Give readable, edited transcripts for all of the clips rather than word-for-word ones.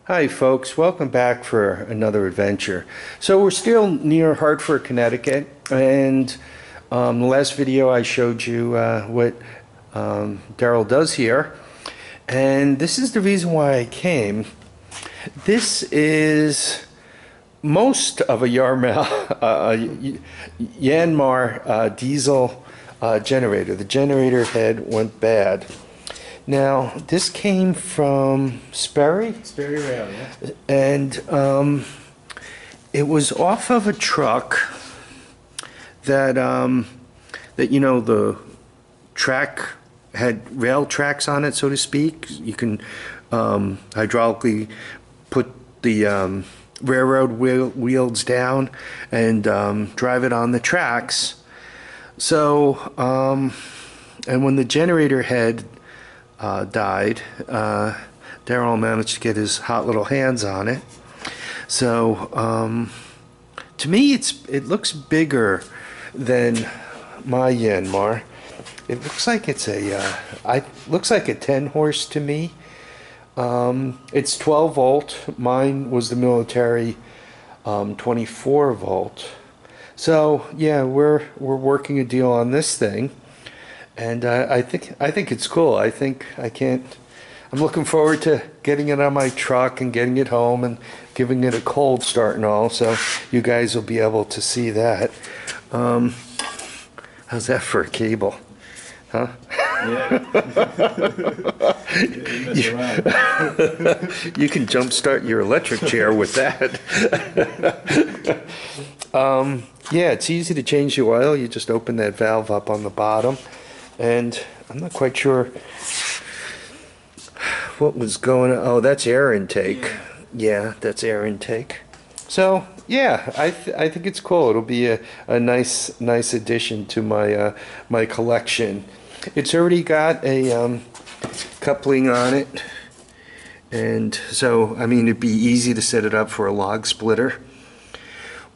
Hi folks, welcome back for another adventure. So we're still near Hartford, Connecticut, and the last video I showed you what Daryl does here, and this is the reason why I came. This is most of a Yanmar Diesel generator. The generator head went bad. Now, this came from Sperry? Sperry Rail, yeah. And it was off of a truck that, the track had rail tracks on it, so to speak. You can hydraulically put the railroad wheels down and drive it on the tracks. So, and when the generator head died, Daryl managed to get his hot little hands on it. So to me it looks bigger than my Yanmar. It looks like it's looks like a 10 horse to me. It's 12 volt. Mine was the military 24 volt. So yeah, we're working a deal on this thing. And I think it's cool. I'm looking forward to getting it on my truck and getting it home and giving it a cold start and all, so you guys will be able to see that. How's that for a cable? Huh? Yeah. You can jumpstart your electric chair with that. Yeah, it's easy to change the oil. You just open that valve up on the bottom. And I'm not quite sure what was going on. Oh, that's air intake. Yeah, that's air intake. So yeah, I think it's cool. It'll be a nice addition to my my collection. It's already got a coupling on it, and so I mean it'd be easy to set it up for a log splitter,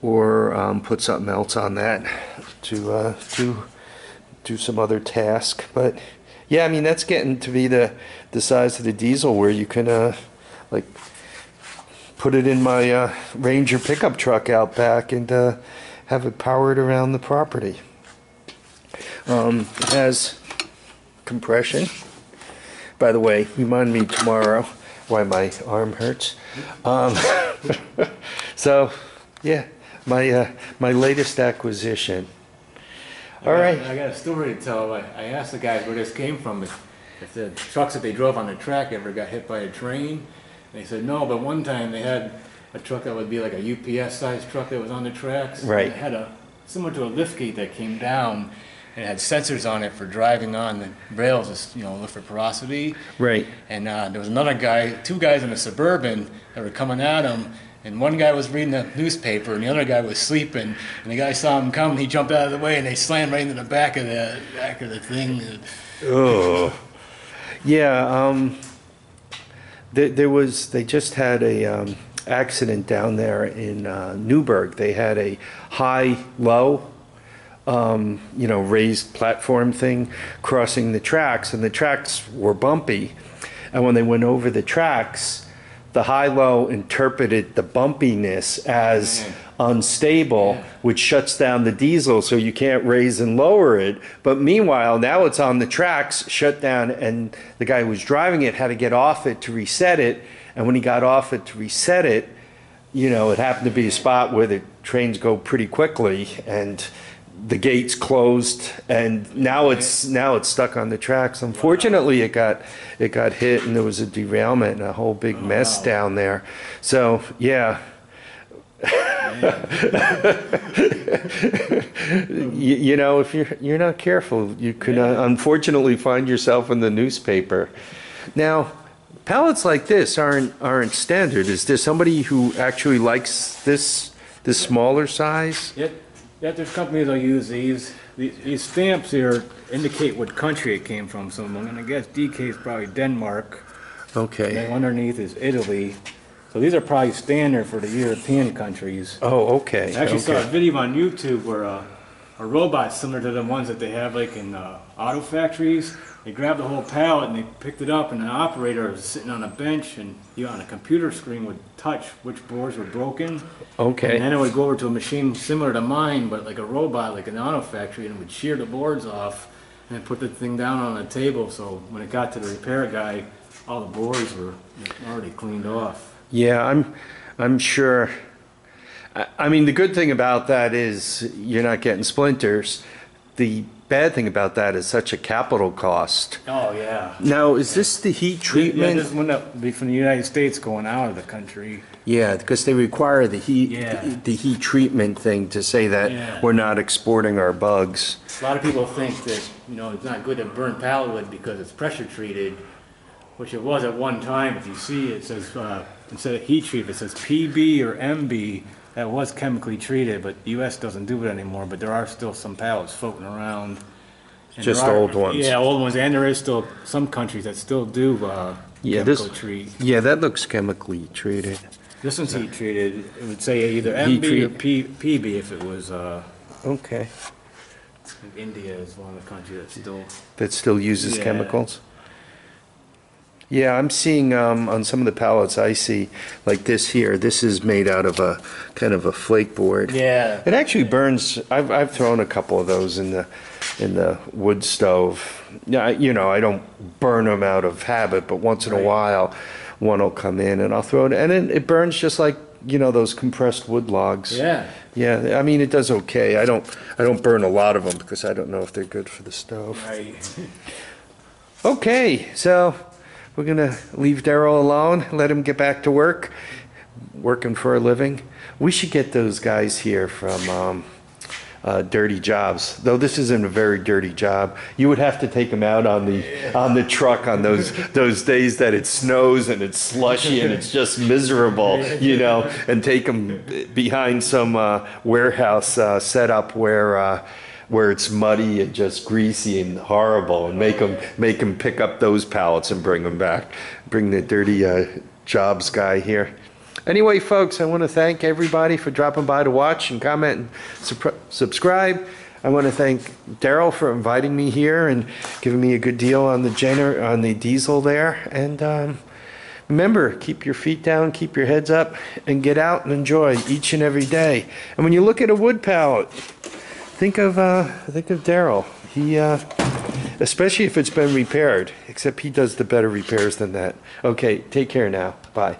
or put something else on that to do some other task. But yeah, I mean that's getting to be the size of the diesel where you can like put it in my Ranger pickup truck out back and have it powered around the property. It has compression. By the way, remind me tomorrow why my arm hurts. So yeah, my latest acquisition. All right. I got a story to tell. I asked the guys where this came from, if the trucks that they drove on the track ever got hit by a train. And they said no, but one time they had a truck that would be like a UPS sized truck that was on the tracks. Right. It had similar to a lift gate that came down, and it had sensors on it for driving on the rails, look for porosity. Right. And there was another guy, two guys in a Suburban that were coming at him. And one guy was reading the newspaper, and the other guy was sleeping. And the guy saw him come, and he jumped out of the way, and they slammed right into the back of the thing. Oh, yeah. They just had a accident down there in Newburgh. They had a high-low, raised platform thing crossing the tracks, and the tracks were bumpy. And when they went over the tracks, the high-low interpreted the bumpiness as unstable, which shuts down the diesel, so you can't raise and lower it. But meanwhile, now it's on the tracks, shut down, and the guy who was driving it had to get off it to reset it. And when he got off it to reset it, it happened to be a spot where the trains go pretty quickly, and the gates closed, and now it's stuck on the tracks. Unfortunately, it got hit, and there was a derailment and a whole big mess down there. So yeah. If you're not careful, you could unfortunately find yourself in the newspaper. Now, pallets like this aren't standard. Is there somebody who actually likes this smaller size? Yeah, there's companies that use these. These stamps here indicate what country it came from. So I'm going to guess DK is probably Denmark. Okay. And underneath is Italy. So these are probably standard for the European countries. Oh, okay. I actually saw a video on YouTube where a robot similar to the ones that they have like in auto factories. They grabbed the whole pallet and they picked it up, and an operator was sitting on a bench, and on a computer screen would touch which boards were broken. Okay. And then it would go over to a machine similar to mine, but like a robot, like an auto factory, and it would shear the boards off and put the thing down on a table. So when it got to the repair guy, all the boards were already cleaned off. Yeah, I'm sure. I mean, the good thing about that is you're not getting splinters. The bad thing about that is such a capital cost. Oh, yeah. Now, is this the heat treatment? Yeah, this wouldn't have be from the United States going out of the country. Yeah, because they require the heat, Yeah. the heat treatment thing to say that Yeah. we're not exporting our bugs. A lot of people think that, it's not good to burn pallet wood because it's pressure treated, which it was at one time. If you see, it says, instead of heat treat, it says PB or MB. That was chemically treated, but the U.S. doesn't do it anymore. But there are still some pallets floating around. And Just there are- old ones. Yeah, old ones. And there is still some countries that still do Yeah, chemical treat. Yeah, that looks chemically treated. This one's heat treated. It would say either Heat MB or PB if it was. Okay. India is one of the countries That still uses Yeah. chemicals? Yeah, I'm seeing on some of the pallets I see, like this here, this is made out of a kind of a flake board. Yeah. It actually burns. I've thrown a couple of those in the wood stove. Yeah, I don't burn them out of habit, but once in a while, one will come in and I'll throw it, and it burns just like those compressed wood logs. Yeah. Yeah, I mean it does okay. I don't burn a lot of them because I don't know if they're good for the stove. Right. Okay, so we're gonna leave Daryl alone, let him get back to work, working for a living. We should get those guys here from Dirty Jobs, though this isn't a very dirty job. You would have to take them out on the truck on those days that it snows and it's slushy and it's just miserable, and take them behind some warehouse setup where it's muddy and just greasy and horrible, and make them pick up those pallets and bring them back. Bring the Dirty Jobs guy here. Anyway, folks, I want to thank everybody for dropping by to watch and comment and subscribe. I want to thank Daryl for inviting me here and giving me a good deal on the diesel there. And remember, keep your feet down, keep your heads up, and get out and enjoy each and every day. And when you look at a wood pallet, think of Daryl. He, especially if it's been repaired, except he does the better repairs than that. Okay, take care now. Bye.